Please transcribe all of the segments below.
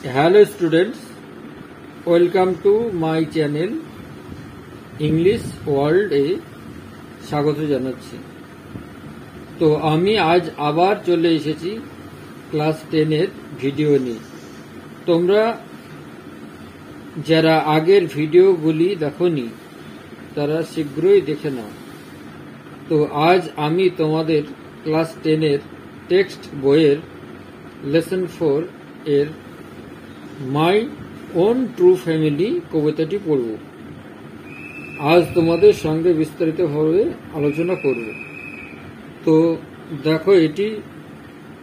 Hello students, welcome to my channel English World এ স্বাগত জানাচ্ছি। তো আমি আজ আবার চলে এসেছি ক্লাস 10 এর ভিডিও নিয়ে। তোমরা যারা আগের ভিডিওগুলি দেখোনি তারা শীঘ্রই দেখে নাও। তো আজ আমি তোমাদের ক্লাস 10 এর টেক্সট বইয়ের লেসন 4 এর মাই ওন ট্রু ফ্যামিলি কবিতাটি পড়ব। আজ তোমাদের সঙ্গে বিস্তারিতভাবে আলোচনা করব। তো দেখো, এটি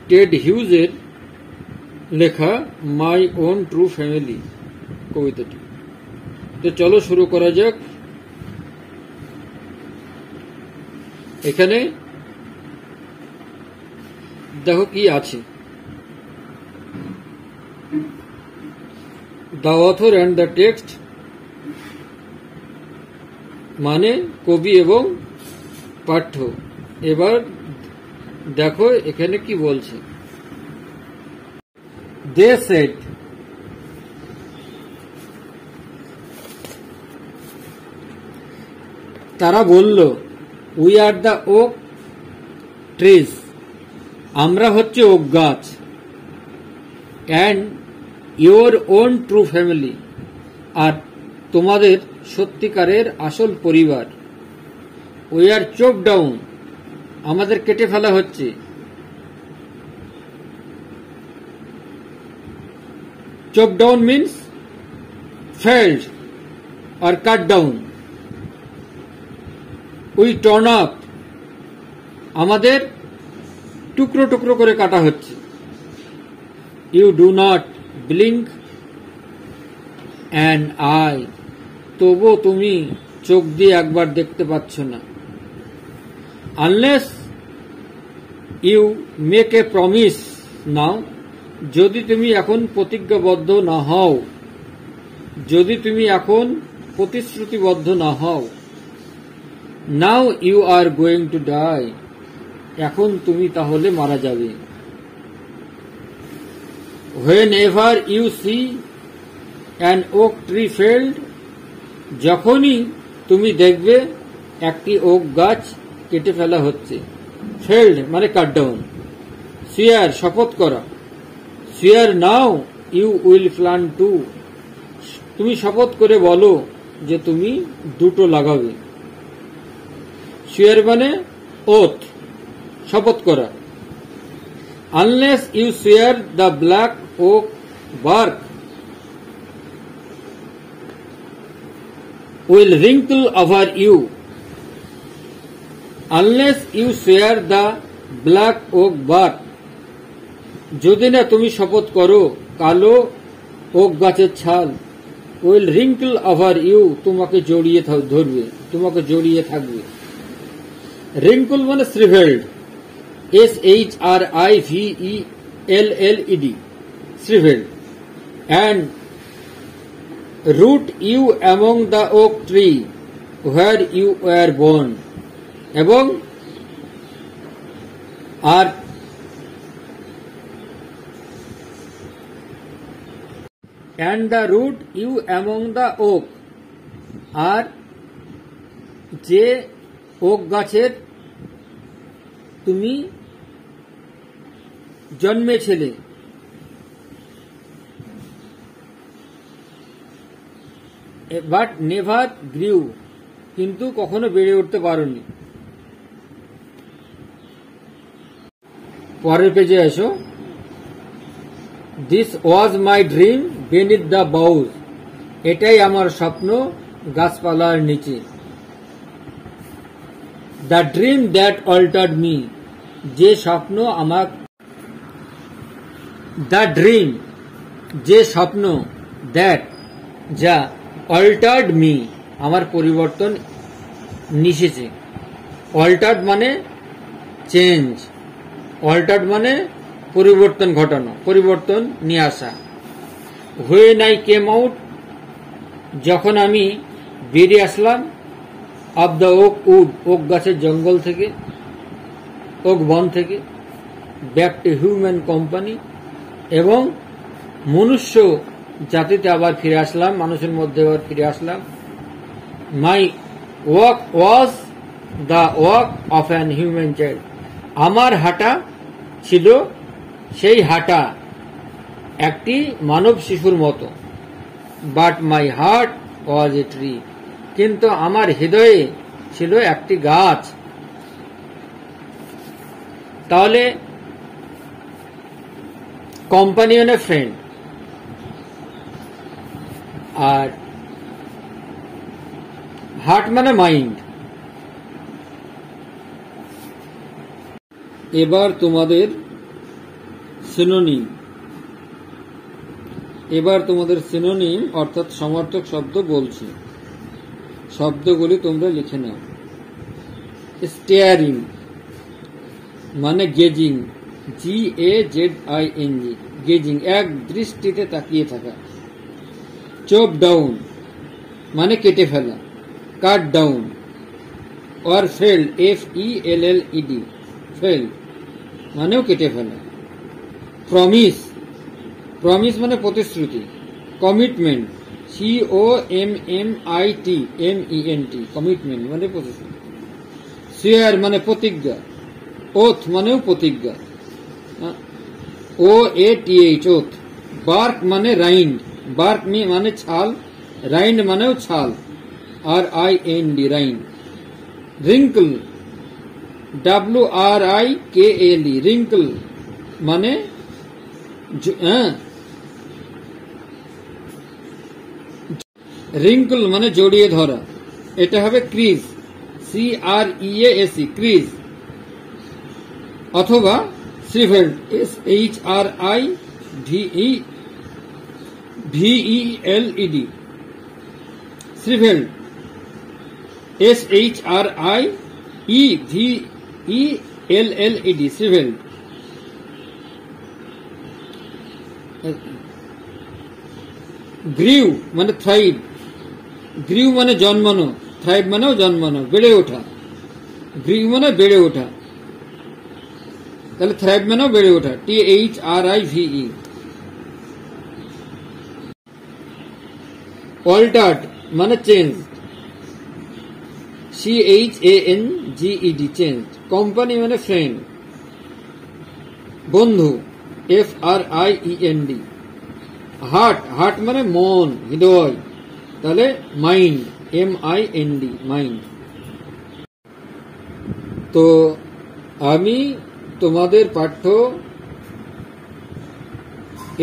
টেড হিউজের লেখা মাই ওন ট্রু ফ্যামিলি কবিতাটি। তো চলো শুরু করা যাক। এখানে দেখো কি আছে। The author and the text মানে কবি এবং পাঠ্য। এবার দেখো এখানে কি বলছে। They said, তারা বলল, we are the oak trees, আমরা হচ্ছে ওক গাছ, and your own true family, আর তোমাদের সত্যিকারের আসল পরিবার। we are chopped down, আমাদের কেটে ফেলা হচ্ছে। chopped down means felled or cut down. we torn up, আমাদের টুকরো টুকরো করে কাটা হচ্ছে। you do not blink an eye, তবু তুমি চোখ দিয়ে একবার দেখতে পাচ্ছ না। unless you make a promise now, যদি তুমি এখন প্রতিজ্ঞাবদ্ধ না হও, যদি তুমি এখন প্রতিশ্রুতিবদ্ধ না হও। now you are going to die, এখন তুমি তাহলে মারা যাবে। whenever you see an oak tree felled, যখনই তুমি দেখবে একটি ওক গাছ কেটে ফেলা হচ্ছে। felled মানে কাট ডাউন। swear শপথ করা। swear now you will plant two, তুমি শপথ করে বলো যে তুমি দুটো লাগাবে। swear মানে oath, শপথ করা। unless you swear the black oak bark will wrinkle over you, unless you swear the black oak bark, যদি না তুমি শপথ করো কালো ওক গাছের ছাল will wrinkle over you, তোমাকে জড়িয়ে ধরবে, তোমাকে জড়িয়ে থাকবে। wrinkle মানে shriveled, shriveled, shriveled, and root you among the oak tree where you were born, এবং আর and the root you among the oak, আর যে ওক গাছের তুমি জন্মেছিলে। বাট নেভার গ্রিউ, কিন্তু কখনো বেড়ে উঠতে পারোনি। পরের পেজে এসো। This was my dream beneath the boughs, এটাই আমার স্বপ্ন গাছপালার নিচে। The dream that altered me, যে স্বপ্ন আমার, দ্য ড্রিম যে স্বপ্ন, দ্যাট যা, অল্টার্ড মি আমার পরিবর্তন নিশেছে। অল্টার্ড মানে চেঞ্জ, অল্টার্ড মানে পরিবর্তন ঘটানো, পরিবর্তন নিয়ে আসা। when I came out, যখন আমি বেরিয়ে আসলাম, of the oak wood, oak গাছের জঙ্গল থেকে, ওক বন থেকে, back to human company, এবং মনুষ্য জাতিতে আবার ফিরে আসলাম, মানুষের মধ্যে আবার ফিরে আসলাম। My walk was the walk of an human child. আমার হাঁটা ছিল সেই হাঁটা একটি মানব শিশুর মতো। But my heart was a tree. কিন্তু আমার হৃদয়ে ছিল একটি গাছ। তাহলে কম্পানিয়ন এ ফ্রেন্ড, আর হার্ট মানে মাইন্ড। এবার তোমাদের সিনোনিম, অর্থাৎ সমার্থক শব্দ বলছি, শব্দগুলি তোমরা লিখে নাও। স্টেয়ারিং মানে গেজিং, GAZING, গেজিং, এক দৃষ্টিতে তাকিয়ে থাকা। চপ ডাউন মানে কেটে ফেলা, cut down. Or failed, FELLED, fail মানেও কেটে ফেলা। প্রমিস মানে প্রতিশ্রুতি। কমিটমেন্ট, COMMITMENT, কমিটমেন্ট মানে প্রতিশ্রুতি। সুয়ার মানে প্রতিজ্ঞা। ওথ মানেও প্রতিজ্ঞা, OATH, ওথ। বার্ক মানে রাইন্ড, বার্ক মানে ছাল, রাইন্ড মানেও ছাল, RIND, রাইন্ড। রিঙ্কল, WRIKLE, রিঙ্কল মানে রিঙ্কল মানে জড়িয়ে ধরা, এটা হবে ক্রিজ, CREAS, ক্রিজ। অথবা শ্রিভেল্ড, SHRIVELED, শ্রিভেল্ড, SHRIEVELLED, শ্রিভেল্ড। গ্রিউ মানে থ্রাইভ, গ্রিউ মানে জন্মানো, থ্রাইভ মানেও জন্মানো, বেড়ে ওঠা। গ্রিউ মানে বেড়ে ওঠা, তাহলে থ্রাইভ মানেও বেড়ে ওঠা, THRIVE। অল্টার্ড মানে চেঞ্জ, CHANGED, চেঞ্জ। কোম্পানি মানে ফ্রেন্ড। বন্ধু, FRIEND। হার্ট মানে মন, হৃদয়, তাহলে মাইন্ড, MIND, মাইন্ড। তো আমি তোমাদের পাঠ্য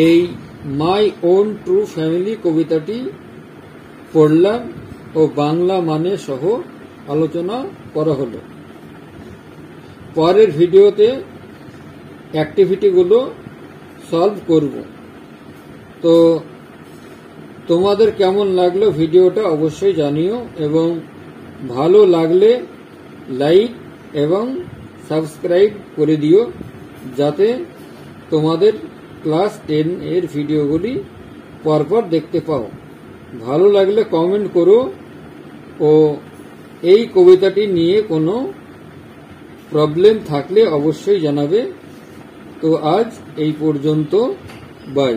এই মাই ওন ট্রু ফ্যামিলি কবিতাটি পড়লাম ও বাংলা মানে সহ আলোচনা করা হলো। পরের ভিডিওতে অ্যাক্টিভিটিগুলো সলভ করব। তো তোমাদের কেমন লাগলো ভিডিওটা অবশ্যই জানিও, এবং ভালো লাগলে লাইক এবং সাবস্ক্রাইব করে দিও, যাতে তোমাদের ক্লাস 10 এর ভিডিওগুলি পরপর দেখতে পাও। ভালো লাগলে কমেন্ট করো, ও এই কবিতাটি নিয়ে কোনো প্রবলেম থাকলে অবশ্যই জানাবে। তো আজ এই পর্যন্ত, বাই।